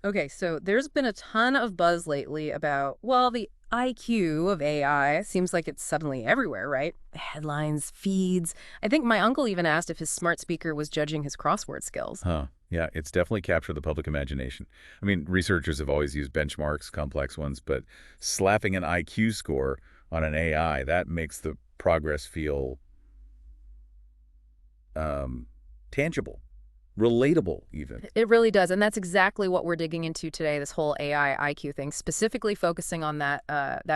Okay, so there's been a ton of buzz lately about, well, the IQ of AI seems like it's suddenly everywhere, right? Headlines, feeds. I think my uncle even asked if his smart speaker was judging his crossword skills. Huh. Yeah, it's definitely captured the public imagination. I mean, researchers have always used benchmarks, complex ones, but slapping an IQ score on an AI, that makes the progress feel um, tangible, relatable even. It really does, and that's exactly what we're digging into today, this whole AI IQ thing, specifically focusing on that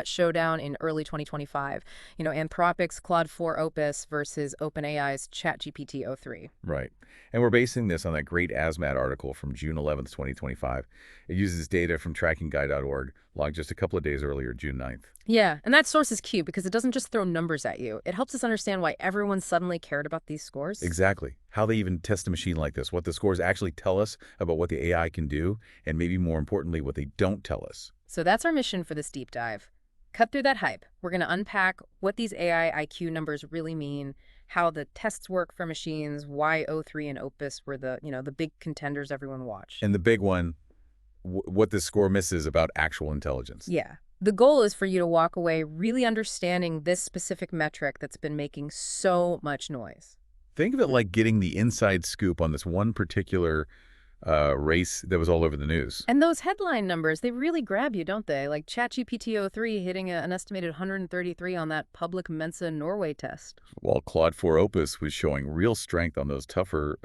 showdown in early 2025. Anthropic's Claude 4 Opus versus OpenAI's ChatGPT O3. Right. And we're basing this on that great ASMAT article from June 11th, 2025. It uses data from trackingguide.org, logged just a couple of days earlier, June 9th. Yeah, and that source is key because it doesn't just throw numbers at you. It helps us understand why everyone suddenly cared about these scores. Exactly. How they even test a machine like this, what the scores actually tell us about what the AI can do, and maybe more importantly, what they don't tell us. So that's our mission for this deep dive. Cut through that hype. We're going to unpack what these AI IQ numbers really mean, how the tests work for machines, why O3 and Opus were the big contenders everyone watched. And the big one, what this score misses about actual intelligence. Yeah. The goal is for you to walk away really understanding this specific metric that's been making so much noise. Think of it like getting the inside scoop on this one particular race that was all over the news. And those headline numbers, they really grab you, don't they? Like ChatGPT O3 hitting an estimated 133 on that public Mensa Norway test. While Claude 4 Opus was showing real strength on those tougher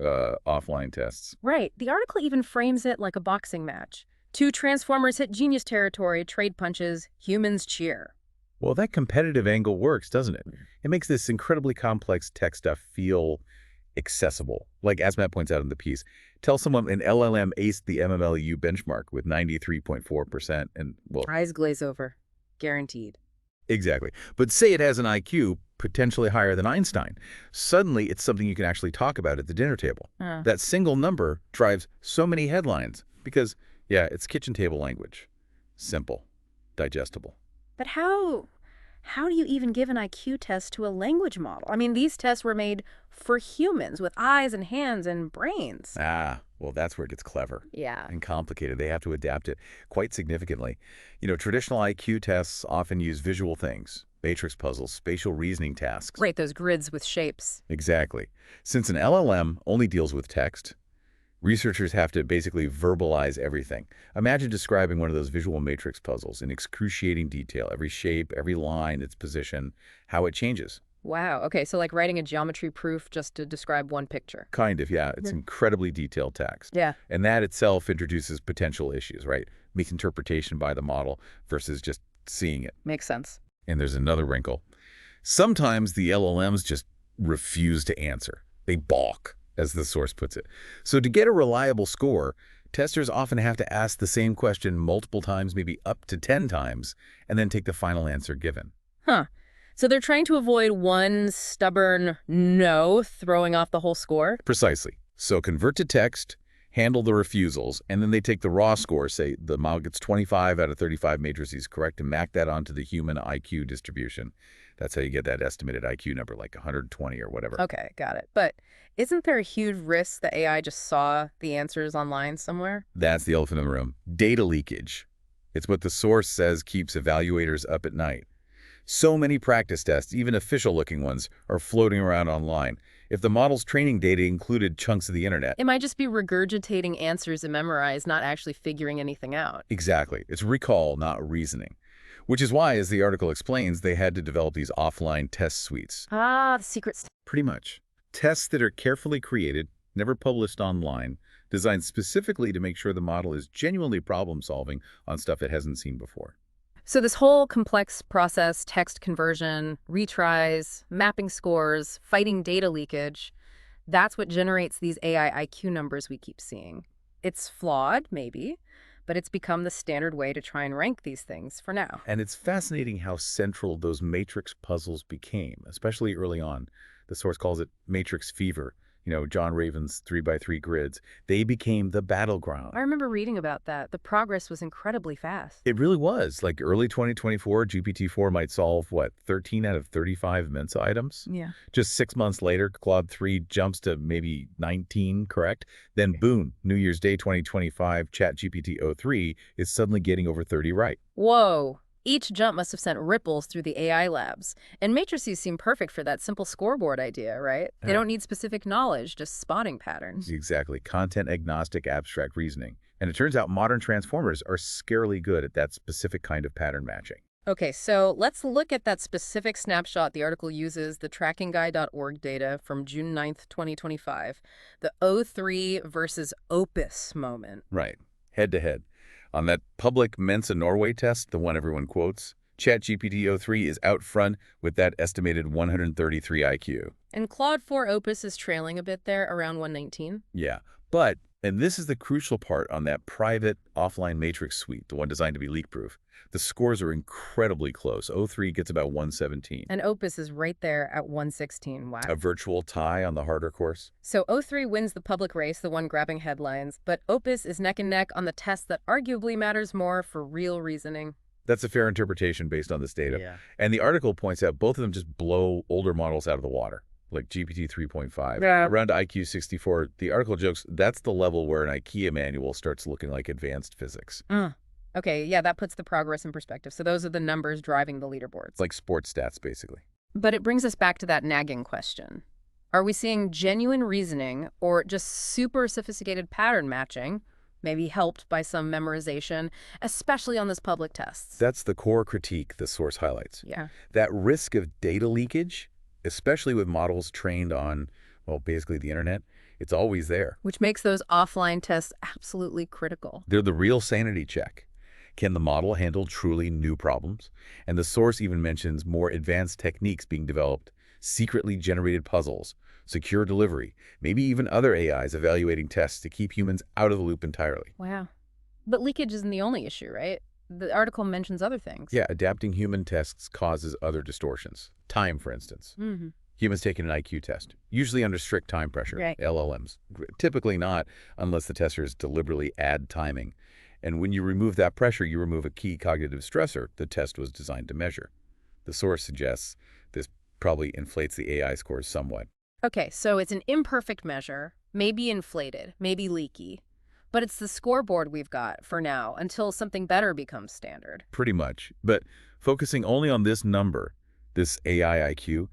offline tests. Right. The article even frames it like a boxing match. Two transformers hit genius territory, trade punches, humans cheer. Well, that competitive angle works, doesn't it? It makes this incredibly complex tech stuff feel accessible. Like as Matt points out in the piece, tell someone an LLM aced the MMLU benchmark with 93.4%, and well, Eyes glaze over. Guaranteed. exactly. But say it has an IQ potentially higher than Einstein. Suddenly, it's something you can actually talk about at the dinner table. Uh, That single number drives so many headlines because, yeah, it's kitchen table language. Simple, digestible. but how do you even give an IQ test to a language model? I mean, these tests were made for humans with eyes and hands and brains. Ah, well, that's where it gets clever Yeah. and complicated. They have to adapt it quite significantly. Traditional IQ tests often use visual things, matrix puzzles, spatial reasoning tasks. Right, those grids with shapes. Exactly. Since an LLM only deals with text, researchers have to basically verbalize everything. Imagine describing one of those visual matrix puzzles in excruciating detail, every shape, every line, its position, how it changes. Wow. Okay, so like writing a geometry proof just to describe one picture. Kind of, yeah. It's Yeah. incredibly detailed text. Yeah, And that itself introduces potential issues, right? Misinterpretation by the model versus just seeing it. makes sense. And there's another wrinkle. Sometimes the LLMs just refuse to answer. They balk, as the source puts it. So to get a reliable score, testers often have to ask the same question multiple times, maybe up to 10 times, and then take the final answer given. Huh. So they're trying to avoid one stubborn no throwing off the whole score? Precisely. So convert to text, handle the refusals, and then they take the raw score, say the model gets 25 out of 35 matrices correct, and map that onto the human IQ distribution. That's how you get that estimated IQ number, like 120 or whatever. Okay, got it. But isn't there a huge risk that AI just saw the answers online somewhere? That's the elephant in the room. Data leakage. It's what the source says keeps evaluators up at night. So many practice tests, even official-looking ones, are floating around online. If the model's training data included chunks of the internet, It might just be regurgitating answers and memorize, not actually figuring anything out. exactly. It's recall, not reasoning. Which is why, as the article explains, they had to develop these offline test suites. Ah, the secret. Pretty much. Tests that are carefully created, never published online, designed specifically to make sure the model is genuinely problem-solving on stuff it hasn't seen before. So this whole complex process, text conversion, retries, mapping scores, fighting data leakage, that's what generates these AI IQ numbers we keep seeing. It's flawed, maybe, but it's become the standard way to try and rank these things for now. And it's fascinating how central those matrix puzzles became, especially early on. The source calls it matrix fever. John Raven's 3x3 grids, they became the battleground. I remember reading about that. The progress was incredibly fast. It really was. Like early 2024, GPT-4 might solve, what, 13 out of 35 Mensa items? Yeah. Just 6 months later, Claude 3 jumps to maybe 19, correct? Then boom, New Year's Day 2025, ChatGPT O3 is suddenly getting over 30 right. Whoa. Each jump must have sent ripples through the AI labs. And matrices seem perfect for that simple scoreboard idea, right? They Yeah. don't need specific knowledge, just spotting patterns. Exactly. Content-agnostic abstract reasoning. And it turns out modern transformers are scarily good at that specific kind of pattern matching. Okay, so let's look at that specific snapshot. The article uses the trackingguy.org data from June 9th, 2025, the O3 versus Opus moment. Right. Head-to-head. On that public Mensa Norway test, the one everyone quotes, ChatGPT O3 is out front with that estimated 133 IQ. And Claude 4 Opus is trailing a bit there, around 119. Yeah, but, and this is the crucial part on that private offline matrix suite, the one designed to be leak-proof, the scores are incredibly close. O3 gets about 117. And Opus is right there at 116. Wow. A virtual tie on the harder course. So O3 wins the public race, the one grabbing headlines, but Opus is neck and neck on the test that arguably matters more for real reasoning. That's a fair interpretation based on this data. Yeah. And the article points out both of them just blow older models out of the water, like GPT 3.5. Yeah. Around IQ 64, the article jokes that's the level where an IKEA manual starts looking like advanced physics. Okay, yeah, that puts the progress in perspective. So those are the numbers driving the leaderboards. It's like sports stats, basically. But it brings us back to that nagging question. Are we seeing genuine reasoning or just super sophisticated pattern matching, maybe helped by some memorization, especially on this public tests? That's the core critique the source highlights. Yeah. That risk of data leakage, especially with models trained on, well, basically the internet, it's always there. Which makes those offline tests absolutely critical. They're the real sanity check. Can the model handle truly new problems? And the source even mentions more advanced techniques being developed, secretly generated puzzles, secure delivery, maybe even other AIs evaluating tests to keep humans out of the loop entirely. Wow. But leakage isn't the only issue, right? The article mentions other things. Yeah, adapting human tests causes other distortions. Time, for instance. Mm-hmm. Humans taking an IQ test, usually under strict time pressure, Right. LLMs. Typically not, unless the testers deliberately add timing. And when you remove that pressure, you remove a key cognitive stressor the test was designed to measure. The source suggests this probably inflates the AI scores somewhat. Okay, so it's an imperfect measure, maybe inflated, maybe leaky. But it's the scoreboard we've got for now until something better becomes standard. Pretty much. But focusing only on this number, this AI IQ,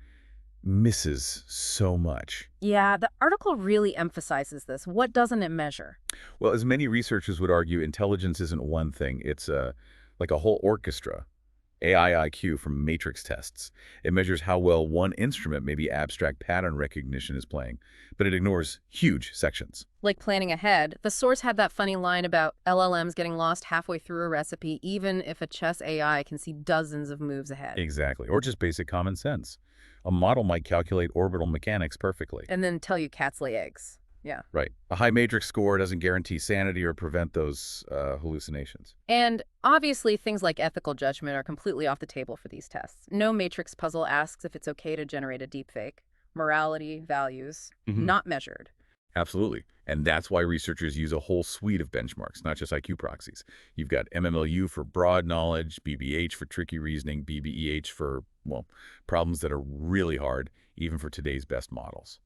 misses so much. Yeah, the article really emphasizes this. What doesn't it measure? Well, as many researchers would argue, intelligence isn't one thing. It's like a whole orchestra. AI IQ from matrix tests. It measures how well one instrument, maybe abstract pattern recognition, is playing, but it ignores huge sections. Like planning ahead, the source had that funny line about LLMs getting lost halfway through a recipe, even if a chess AI can see dozens of moves ahead. Exactly. Or just basic common sense. A model might calculate orbital mechanics perfectly. And then tell you cats lay eggs. Yeah. Right. A high matrix score doesn't guarantee sanity or prevent those hallucinations. And obviously, things like ethical judgment are completely off the table for these tests. No matrix puzzle asks if it's okay to generate a deepfake. Morality, values, not measured. Absolutely. And that's why researchers use a whole suite of benchmarks, not just IQ proxies. You've got MMLU for broad knowledge, BBH for tricky reasoning, BBEH for, well, problems that are really hard, even for today's best models.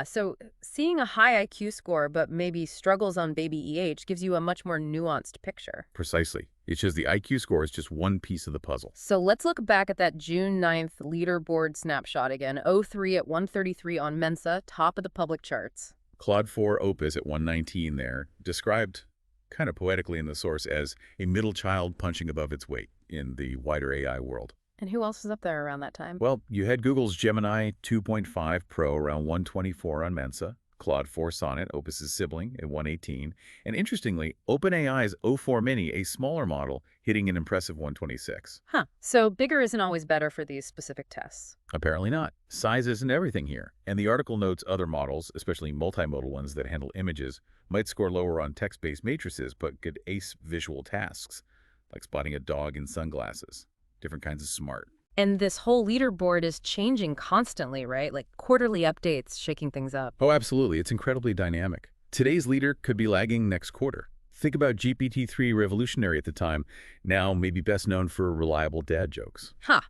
So seeing a high IQ score but maybe struggles on baby EH gives you a much more nuanced picture. Precisely. It shows the IQ score is just one piece of the puzzle. So let's look back at that June 9th leaderboard snapshot again. O3 at 133 on Mensa, top of the public charts. Claude 4 Opus at 119 there, described kind of poetically in the source as a middle child punching above its weight in the wider AI world. And who else was up there around that time? Well, you had Google's Gemini 2.5 Pro around 124 on Mensa, Claude 4 Sonnet, Opus's sibling, at 118, and interestingly, OpenAI's O4 Mini, a smaller model, hitting an impressive 126. So bigger isn't always better for these specific tests. Apparently not. Size isn't everything here, and the article notes other models, especially multimodal ones that handle images, might score lower on text-based matrices but could ace visual tasks, like spotting a dog in sunglasses. Different kinds of smart. And this whole leaderboard is changing constantly, right? Like quarterly updates, shaking things up. Oh, absolutely. It's incredibly dynamic. Today's leader could be lagging next quarter. Think about GPT-3 revolutionary at the time, now maybe best known for reliable dad jokes. Huh.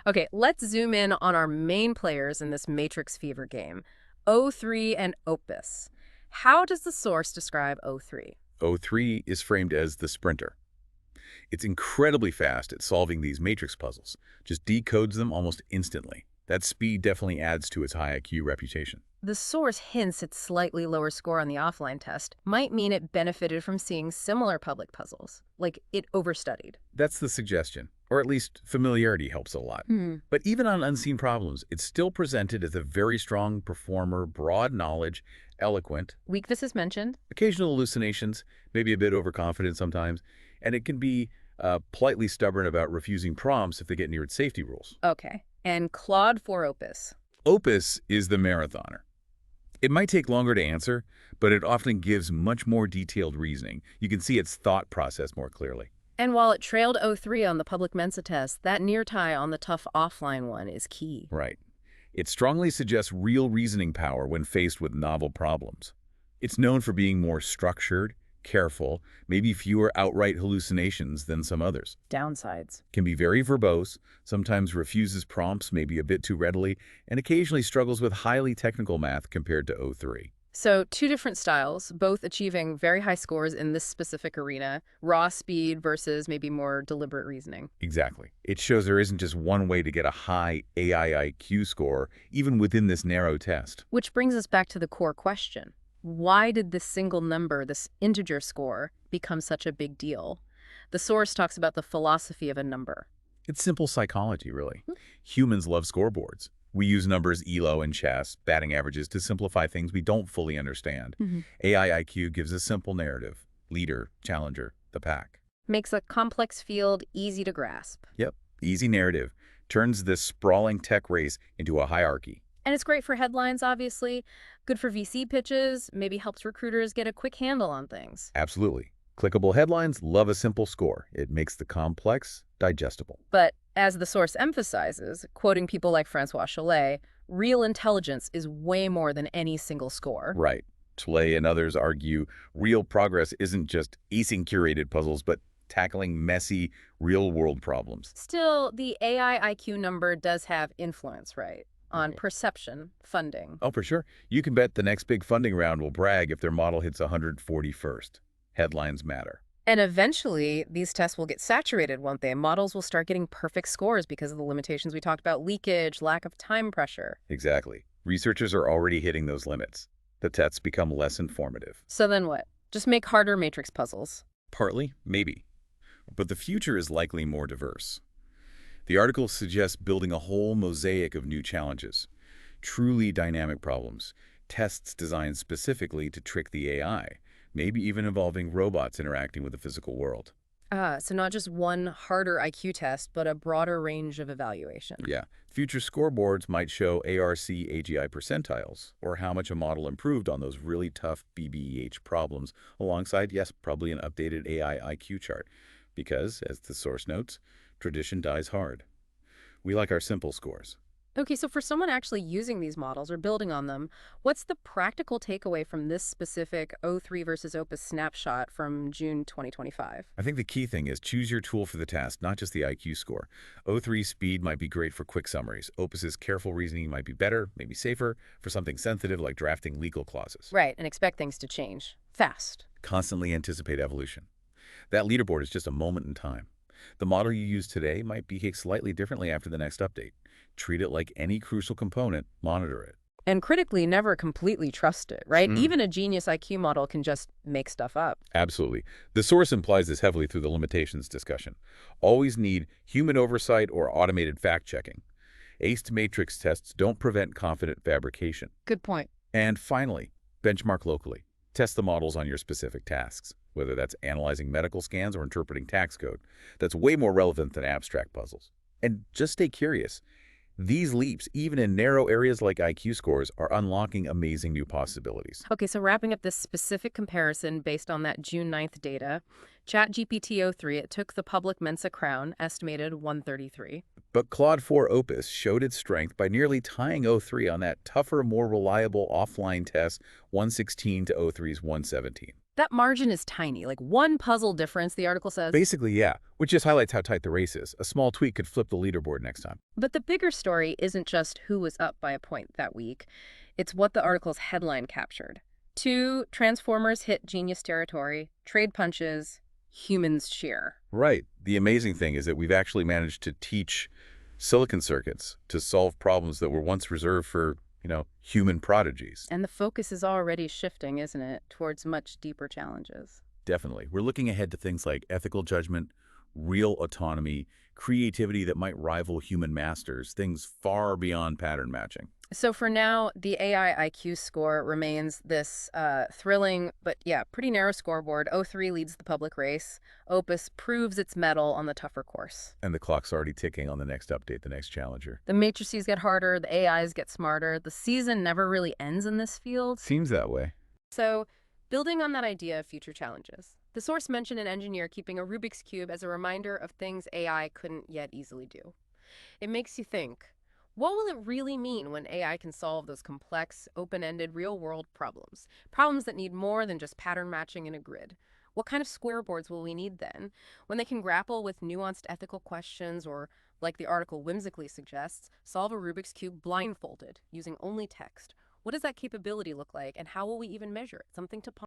Okay, let's zoom in on our main players in this Matrix Fever game, O3 and Opus. How does the source describe O3? O3 is framed as the sprinter. It's incredibly fast at solving these matrix puzzles, just decodes them almost instantly. That speed definitely adds to its high IQ reputation. The source hints its slightly lower score on the offline test might mean it benefited from seeing similar public puzzles, like it overstudied. That's the suggestion, or at least familiarity helps a lot. But even on unseen problems, it's still presented as a very strong performer, broad knowledge, eloquent, Weaknesses mentioned? occasional hallucinations, maybe a bit overconfident sometimes, and it can be politely stubborn about refusing prompts if they get near its safety rules. Okay. And Claude for Opus. Opus is the marathoner. It might take longer to answer, but it often gives much more detailed reasoning. You can see its thought process more clearly. And while it trailed O3 on the public Mensa test, that near tie on the tough offline one is key. Right. It strongly suggests real reasoning power when faced with novel problems. It's known for being more structured, careful, maybe fewer outright hallucinations than some others. Downsides. Can be very verbose, sometimes refuses prompts maybe a bit too readily, and occasionally struggles with highly technical math compared to O3. So two different styles, both achieving very high scores in this specific arena, raw speed versus maybe more deliberate reasoning. Exactly. It shows there isn't just one way to get a high AI IQ score, even within this narrow test. Which brings us back to the core question. Why did this single number, this integer score, become such a big deal? The source talks about the philosophy of a number. It's simple psychology, really. Humans love scoreboards. We use numbers, ELO and chess, batting averages, to simplify things we don't fully understand. AI IQ gives a simple narrative. Leader, challenger, the pack. Makes a complex field easy to grasp. Yep, easy narrative. Turns this sprawling tech race into a hierarchy. And it's great for headlines, obviously. Good for VC pitches, maybe helps recruiters get a quick handle on things. Absolutely. Clickable headlines love a simple score. It makes the complex digestible. But as the source emphasizes, quoting people like Francois Chalet, real intelligence is way more than any single score. Right. Chalet and others argue real progress isn't just acing curated puzzles, but tackling messy, real-world problems. Still, the AI IQ number does have influence, right? On perception, funding. Oh, for sure. You can bet the next big funding round will brag if their model hits 141st. Headlines matter. And eventually, these tests will get saturated, won't they? Models will start getting perfect scores because of the limitations we talked about, leakage, lack of time pressure. Exactly. Researchers are already hitting those limits. The tests become less informative. So then what? Just make harder matrix puzzles. Partly, maybe. But the future is likely more diverse. The article suggests building a whole mosaic of new challenges, truly dynamic problems, tests designed specifically to trick the AI, maybe even involving robots interacting with the physical world. So not just one harder IQ test, but a broader range of evaluation. Yeah. Future scoreboards might show ARC AGI percentiles, or how much a model improved on those really tough BBEH problems, alongside, yes, probably an updated AI IQ chart. Because, as the source notes, tradition dies hard. We like our simple scores. Okay, so for someone actually using these models or building on them, what's the practical takeaway from this specific O3 versus Opus snapshot from June 2025? I think the key thing is choose your tool for the task, not just the IQ score. O3 speed might be great for quick summaries. Opus's careful reasoning might be better, maybe safer, for something sensitive like drafting legal clauses. Right, and expect things to change. Fast. Constantly anticipate evolution. That leaderboard is just a moment in time. The model you use today might behave slightly differently after the next update. Treat it like any crucial component, monitor it. And critically, never completely trust it, right? Even a genius IQ model can just make stuff up. Absolutely. The source implies this heavily through the limitations discussion. Always need human oversight or automated fact-checking. Aced matrix tests don't prevent confident fabrication. Good point. And finally, benchmark locally. Test the models on your specific tasks, whether that's analyzing medical scans or interpreting tax code. That's way more relevant than abstract puzzles. And just stay curious. These leaps, even in narrow areas like IQ scores, are unlocking amazing new possibilities. Okay, so wrapping up this specific comparison based on that June 9th data, ChatGPT O3, it took the public Mensa crown, estimated 133. But Claude 4 Opus showed its strength by nearly tying O3 on that tougher, more reliable offline test 116 to O3's 117. That margin is tiny, like one puzzle difference, the article says. Basically, yeah, which just highlights how tight the race is. A small tweak could flip the leaderboard next time. But the bigger story isn't just who was up by a point that week. It's what the article's headline captured. Two transformers hit genius territory, trade punches, humans cheer. Right. The amazing thing is that we've actually managed to teach silicon circuits to solve problems that were once reserved for, human prodigies. And the focus is already shifting, isn't it, towards much deeper challenges. Definitely. We're looking ahead to things like ethical judgment, real autonomy, creativity that might rival human masters, things far beyond pattern matching. So for now, the AI IQ score remains this thrilling, but yeah, pretty narrow scoreboard. O3 leads the public race. Opus proves its mettle on the tougher course. And the clock's already ticking on the next update, the next challenger. The matrices get harder, the AIs get smarter. The season never really ends in this field. Seems that way. So, building on that idea of future challenges, the source mentioned an engineer keeping a Rubik's Cube as a reminder of things AI couldn't yet easily do. It makes you think, what will it really mean when AI can solve those complex, open-ended, real-world problems? Problems that need more than just pattern matching in a grid. What kind of scoreboards will we need then? When they can grapple with nuanced ethical questions or, like the article whimsically suggests, solve a Rubik's Cube blindfolded, using only text. What does that capability look like, and how will we even measure it? Something to ponder.